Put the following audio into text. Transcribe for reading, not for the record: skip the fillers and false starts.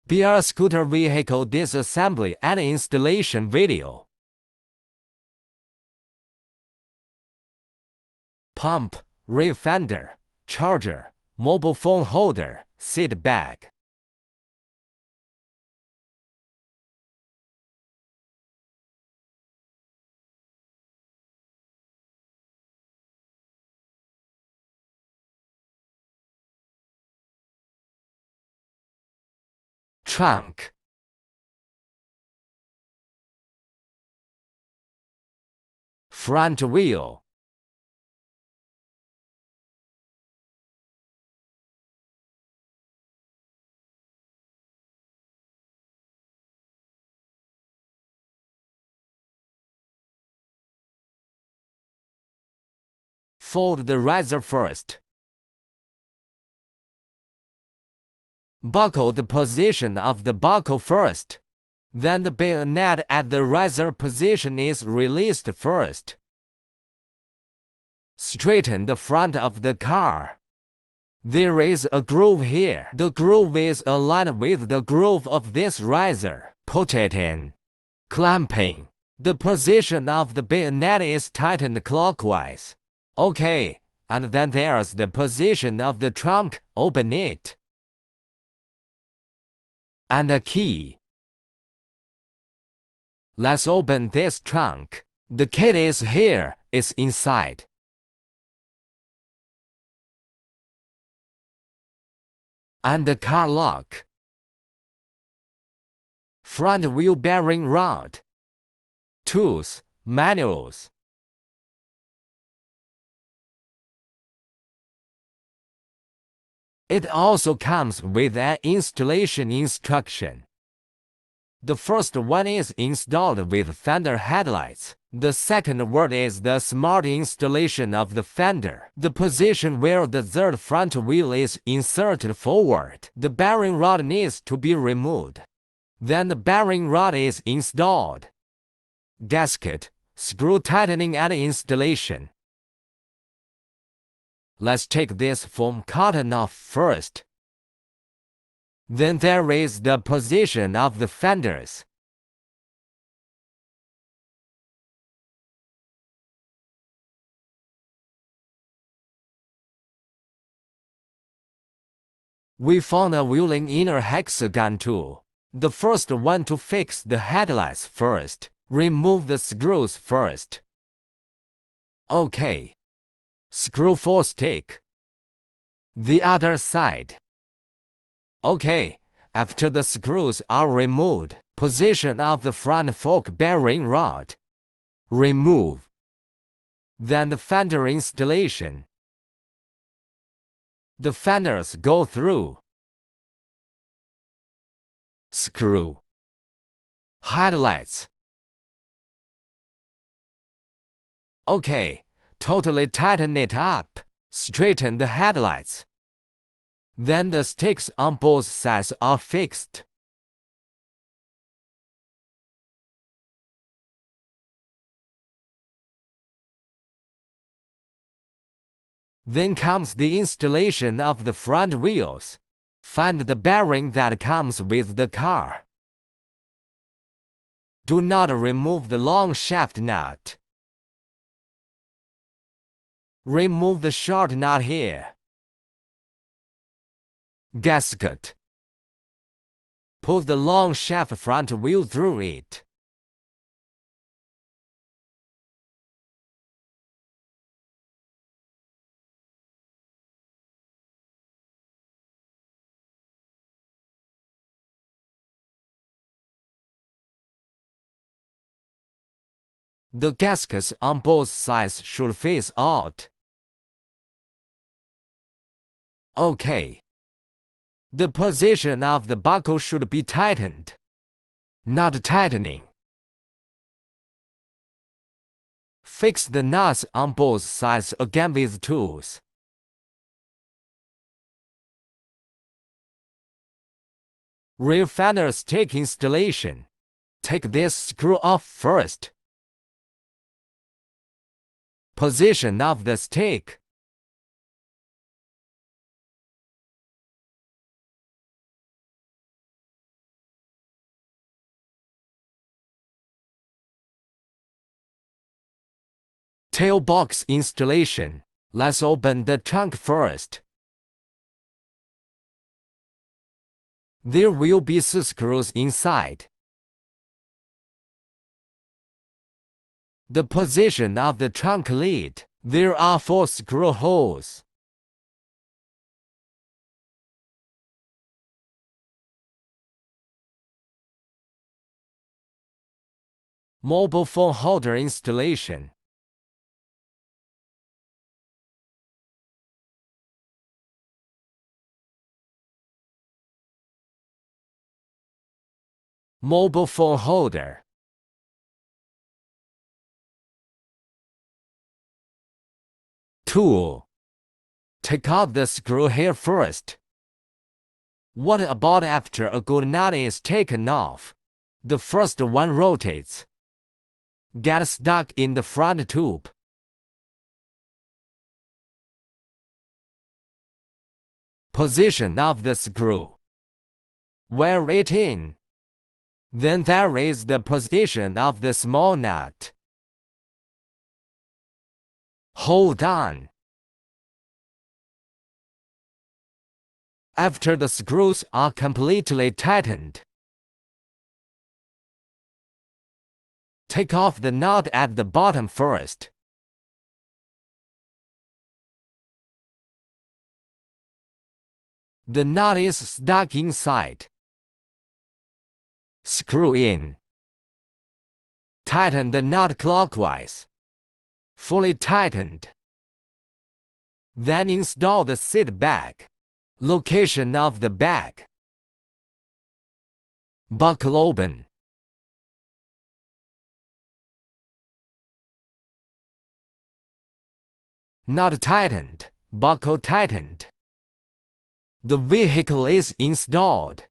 BR scooter vehicle disassembly and installation video. Pump, rear fender, charger, mobile phone holder, seat bag. Trunk. Front wheel. Fold the riser first. Buckle the position of the buckle first. Then the bayonet at the riser position is released first. Straighten the front of the car. There is a groove here. The groove is aligned with the groove of this riser. Put it in. Clamping. The position of the bayonet is tightened clockwise. Okay, and then there's the position of the trunk. Open it. And a key. Let's open this trunk. The key is here. It's inside. And the car lock. Front wheel bearing rod. Tools, manuals. It also comes with an installation instruction. The first one is installed with fender headlights. The second one is the smart installation of the fender. The position where the third front wheel is inserted forward. The bearing rod needs to be removed. Then the bearing rod is installed. Gasket, screw tightening and installation. Let's take this foam cotton off first. Then there is the position of the fenders. We found a wheeling inner hexagon tool. The first one to fix the headlights first. Remove the screws first. Okay. Screw for stick. The other side. Okay, after the screws are removed, position of the front fork bearing rod. Remove. Then the fender installation. The fenders go through. Screw. Headlights. Okay. Totally tighten it up. Straighten the headlights. Then the sticks on both sides are fixed. Then comes the installation of the front wheels. Find the bearing that comes with the car. Do not remove the long shaft nut. Remove the short nut here. Gasket. Put the long shaft front wheel through it. The gaskets on both sides should face out. Okay. The position of the buckle should be tightened, not tightening. Fix the nuts on both sides again with tools. Rear fender stick installation. Take this screw off first. Position of the stick. Tailbox installation. Let's open the trunk first. There will be 6 screws inside. The position of the trunk lid. There are 4 screw holes. Mobile phone holder installation. Mobile phone holder. Tool. Take out the screw here first. What about after a good nut is taken off? The first one rotates. Get stuck in the front tube. Position of the screw. Wear it in. Then there is the position of the small nut. Hold on. After the screws are completely tightened, take off the nut at the bottom first. The nut is stuck inside. Screw in. Tighten the nut clockwise. Fully tightened. Then install the seat bag. Location of the bag. Buckle open. Nut tightened. Buckle tightened. The vehicle is installed.